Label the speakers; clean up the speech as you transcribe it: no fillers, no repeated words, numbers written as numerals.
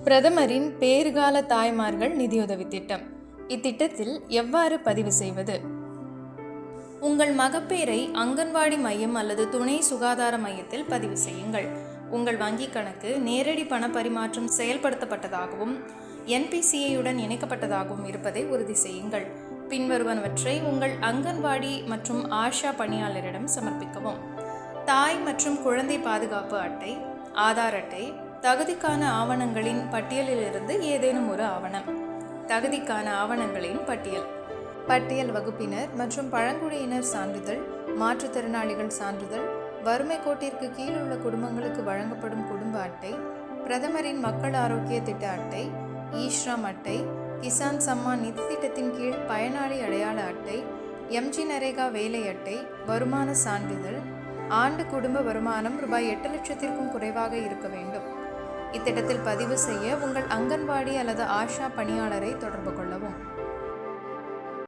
Speaker 1: பிரதமரின் பேறுகால தாய்மார்கள் நிதியுதவி திட்டம். இத்திட்டத்தில் எவ்வாறு பதிவு செய்வது? உங்கள் மகப்பேறை அங்கன்வாடி மையம் அல்லது துணை சுகாதார மையத்தில் பதிவு செய்யுங்கள். உங்கள் வங்கிக் கணக்கு நேரடி பண பரிமாற்றம் செயல்படுத்தப்பட்டதாகவும் NPCI-யுடன் இணைக்கப்பட்டதாகவும் இருப்பதை உறுதி செய்யுங்கள். பின்வருவனவற்றை உங்கள் அங்கன்வாடி மற்றும் ஆஷா பணியாளரிடம் சமர்ப்பிக்கவும்: தாய் மற்றும் குழந்தை பாதுகாப்பு அட்டை, ஆதார் அட்டை, தகுதிக்கான ஆவணங்களின் பட்டியலிலிருந்து ஏதேனும் ஒரு ஆவணம். தகுதிக்கான ஆவணங்களின் பட்டியல் வகுப்பினர் மற்றும் பழங்குடியினர் சான்றிதழ், மாற்றுத்திறனாளிகள் சான்றிதழ், வறுமை கோட்டிற்கு கீழ் உள்ள குடும்பங்களுக்கு வழங்கப்படும் குடும்ப அட்டை, பிரதமரின் மக்கள் ஆரோக்கிய திட்ட அட்டை, ஈ-ஷ்ராம் அட்டை, கிசான் சம்மான் நிதி திட்டத்தின் கீழ் பயனாளி அடையாள அட்டை, MG-நரேகா வேலை அட்டை, வருமான சான்றிதழ். ஆண்டு குடும்ப வருமானம் ரூபாய் 8 லட்சத்திற்கும் குறைவாக இருக்க வேண்டும். இத்திட்டத்தில் பதிவு செய்ய உங்கள் அங்கன்வாடி அல்லது ஆஷா பணியாளரை தொடர்பு கொள்ளவும்.